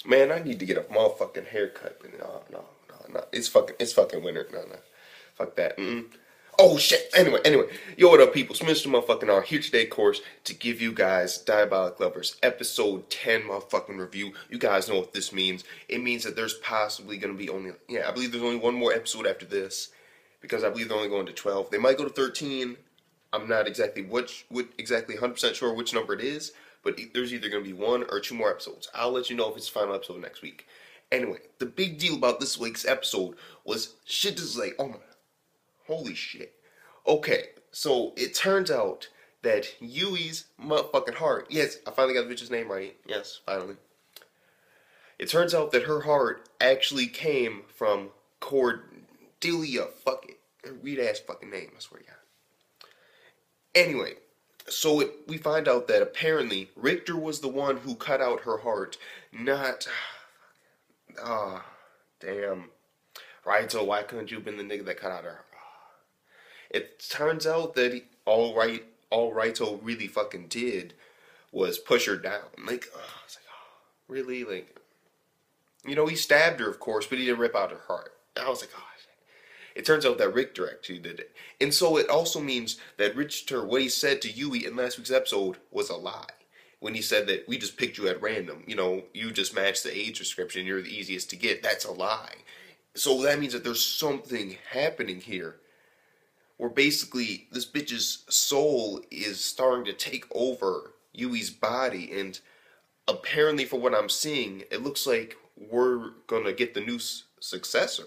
Man, I need to get a motherfucking haircut, but no. It's fucking winter. No. Fuck that. Oh shit. Anyway. Yo, what up, people? It's Mr. Motherfucking R here today, of course, to give you guys Diabolik Lovers episode 10 motherfucking review. You guys know what this means. It means that there's possibly gonna be I believe there's only one more episode after this, because I believe they're only going to 12. They might go to 13. I'm not exactly exactly 100% sure which number it is, but there's either going to be one or two more episodes. I'll let you know if it's the final episode next week. Anyway, the big deal about this week's episode was shit. This is like, oh my, holy shit. Okay, so it turns out that Yui's motherfucking heart. Yes, I finally got the bitch's name right. Yes, finally. It turns out that her heart actually came from Cordelia. Fuck it, weird ass fucking name. I swear to God. Anyway, so we find out that apparently Richter was the one who cut out her heart, not. Damn. Right, so why couldn't you have been the nigga that cut out her? It turns out that all Raito really fucking did was push her down. Like, I was like, really? Like, he stabbed her, of course, but he didn't rip out her heart. I was like, oh. It turns out that Richter actually did it. And so it also means that Richter, what he said to Yui in last week's episode was a lie. When he said that we just picked you at random, you just matched the age description, you're the easiest to get. That's a lie. So that means that there's something happening here, where basically this bitch's soul is starting to take over Yui's body, and apparently from what I'm seeing, it looks like we're gonna get the new successor.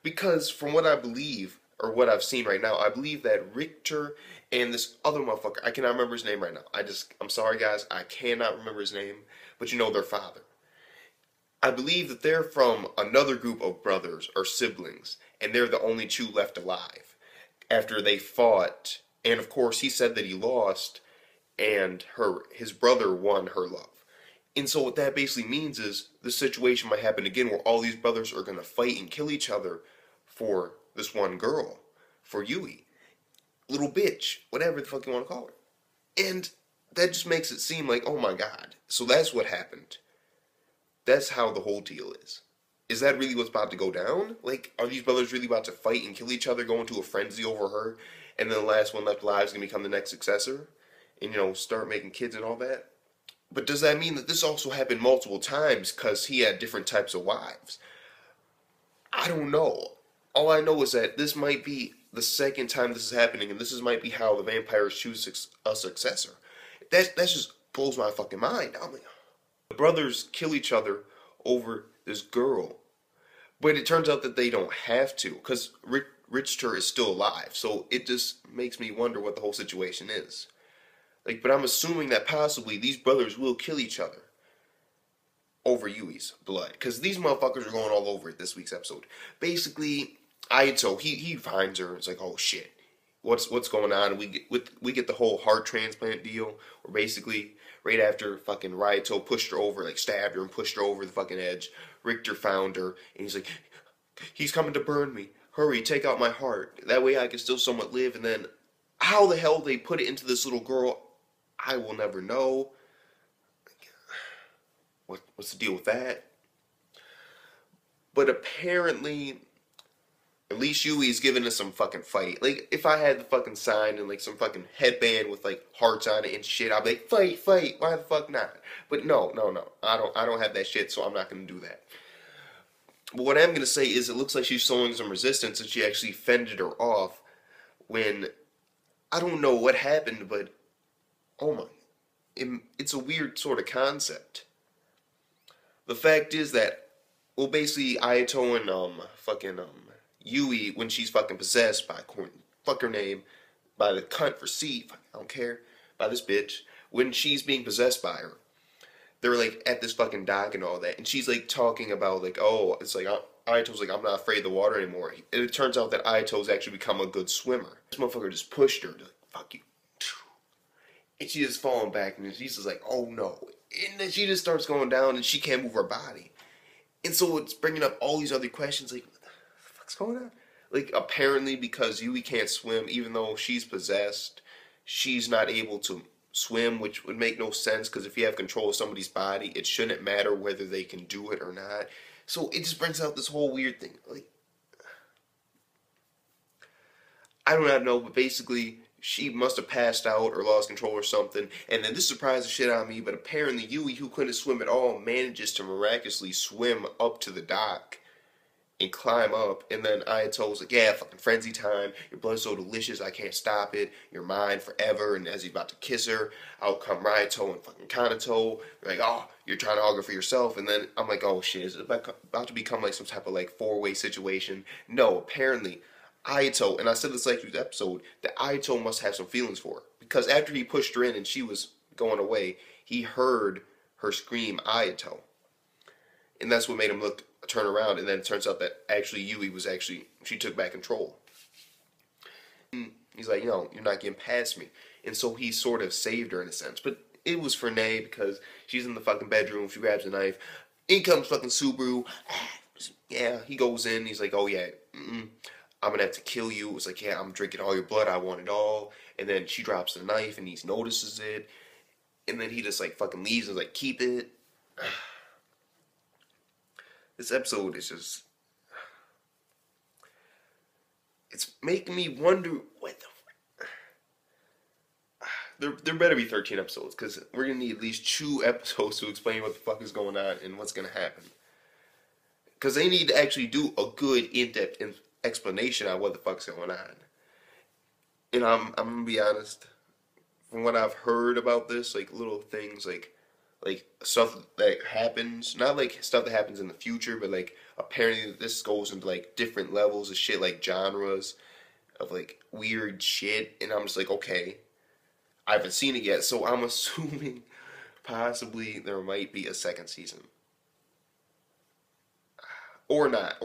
Because from what I believe, or what I've seen right now, I believe that Richter and this other motherfucker, I cannot remember his name right now. I'm sorry guys, I cannot remember his name, but their father. I believe that they're from another group of brothers or siblings, and they're the only two left alive. After they fought, and of course he said that he lost, and his brother won her love. And so what that basically means is the situation might happen again where all these brothers are going to fight and kill each other for this one girl, for Yui. Little bitch, whatever the fuck you want to call her. And that just makes it seem like, oh my god. So that's what happened. That's how the whole deal is. Is that really what's about to go down? Like, are these brothers really about to fight and kill each other, go into a frenzy over her, and then the last one left alive is going to become the next successor? And, start making kids and all that? But does that mean that this also happened multiple times because he had different types of wives? I don't know. All I know is that this might be the second time this is happening, and might be how the vampires choose a successor. That just blows my fucking mind. I'm like, the brothers kill each other over this girl, but it turns out that they don't have to, because Richter is still alive. So it just makes me wonder what the whole situation is. Like, but I'm assuming that possibly these brothers will kill each other over Yui's blood, because these motherfuckers are going all over it this week's episode. Basically, Aito, he finds her. It's like, oh shit, what's going on? And we get the whole heart transplant deal, where basically right after fucking Raito pushed her over, like stabbed her and pushed her over the fucking edge, Richter found her, and he's like, he's coming to burn me. Hurry, take out my heart. That way I can still somewhat live. And then how the hell they put it into this little girl, I will never know. What's the deal with that? But apparently, at least Yui's giving us some fucking fight. Like, if I had the fucking sign and like some fucking headband with like hearts on it and shit, I'd be like, fight, why the fuck not? But no. I don't have that shit, so I'm not gonna do that. But what I'm gonna say is it looks like she's showing some resistance, and she actually fended her off when, I don't know what happened, but oh my, it's a weird sort of concept. The fact is that, well, basically Aito and fucking Yui, when she's fucking possessed by fuck her name, by the cunt for C, I don't care, by this bitch, when she's being possessed by her, they're like at this fucking dock and all that, and she's like talking about like, oh, it's like Aito's like, I'm not afraid of the water anymore. And it turns out that Aito's actually become a good swimmer. This motherfucker just pushed her to like, fuck you. And she just falling back, and she's just like, oh no. And then she just starts going down, and she can't move her body. And so it's bringing up all these other questions, like, what the fuck's going on? Like, apparently because Yui can't swim, even though she's possessed, she's not able to swim, which would make no sense because if you have control of somebody's body, it shouldn't matter whether they can do it or not. So it just brings out this whole weird thing. Like, I do not know, but basically she must have passed out or lost control or something. And then this surprised the shit out of me, but apparently Yui, who couldn't swim at all, manages to miraculously swim up to the dock and climb up. And then Ayato's like, yeah, fucking frenzy time. Your blood's so delicious, I can't stop it. You're mine forever. And as he's about to kiss her, out come Ryoto and fucking Kanato. They're like, oh, you're trying to hug her for yourself. And then I'm like, oh shit, is it about to become like some type of like four-way situation? No, apparently Ayato, and I said this last week's episode, that Ayato must have some feelings for her. Because after he pushed her in and she was going away, he heard her scream, Ayato. And that's what made him turn around, and then it turns out that actually Yui was she took back control. And he's like, no, you're not getting past me. And so he sort of saved her in a sense. But it was for Nay because she's in the fucking bedroom, she grabs a knife. In comes fucking Subaru. Yeah, he goes in, he's like, oh yeah, I'm gonna have to kill you. It's like, yeah, I'm drinking all your blood, I want it all. And then she drops the knife and he notices it. And then he just like fucking leaves and is like, keep it. This episode is just, it's making me wonder what the there better be 13 episodes because we're gonna need at least 2 episodes to explain what the fuck is going on and what's gonna happen. Because they need to actually do a good in-depth explanation on what the fuck's going on. And I'm gonna be honest, from what I've heard about this, like little things like stuff that happens, not like stuff that happens in the future, but like apparently this goes into like different levels of shit, like genres of like weird shit, and I'm just like, okay, I haven't seen it yet, so I'm assuming possibly there might be a second season. Or not,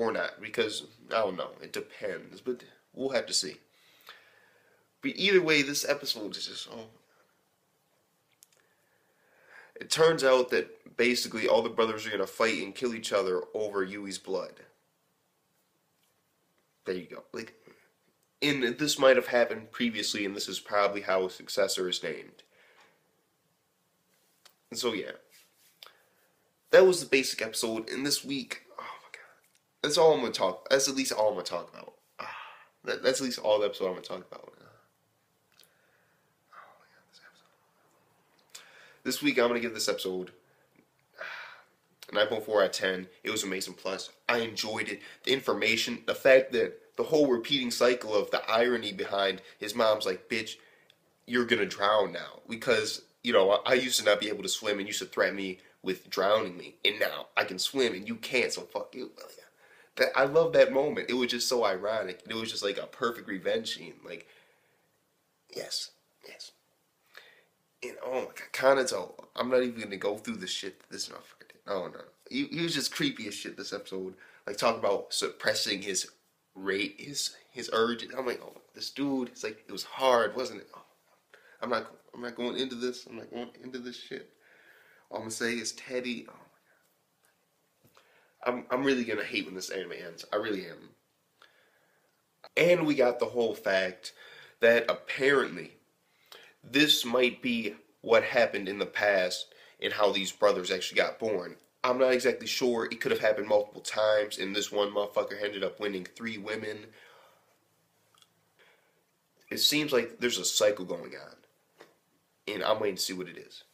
because I don't know, it depends, but we'll have to see. But either way, this episode is just, oh. It turns out that basically all the brothers are going to fight and kill each other over Yui's blood. There you go. Like, and this might have happened previously, and this is probably how a successor is named. And so, yeah. That was the basic episode, and this week, oh my god. That's all I'm going to talk, that's at least all I'm going to talk about. That's at least all the episode I'm going to talk about. This week, I'm going to give this episode 9.4 out of 10. It was amazing. Plus, I enjoyed it. The information, the fact that the whole repeating cycle of the irony behind his mom's like, bitch, you're going to drown now. Because, you know, I used to not be able to swim and used to threaten me with drowning me. And now I can swim and you can't, so fuck you. I love that moment. It was just so ironic. It was just like a perfect revenge scene. Like, yes. And oh my god, Kanato, I'm not even gonna go through the shit that this motherfucker did. Oh no. He was just creepy as shit this episode. Like talk about suppressing his urge. And I'm like, oh, this dude, it's like it was hard, wasn't it? Oh, I'm not going into this. I'm not going into this shit. All I'm gonna say is Teddy. Oh my god. I'm really gonna hate when this anime ends. I really am. And we got the whole fact that apparently this might be what happened in the past and how these brothers actually got born. I'm not exactly sure. It could have happened multiple times, and this one motherfucker ended up winning 3 women. It seems like there's a cycle going on, and I'm waiting to see what it is.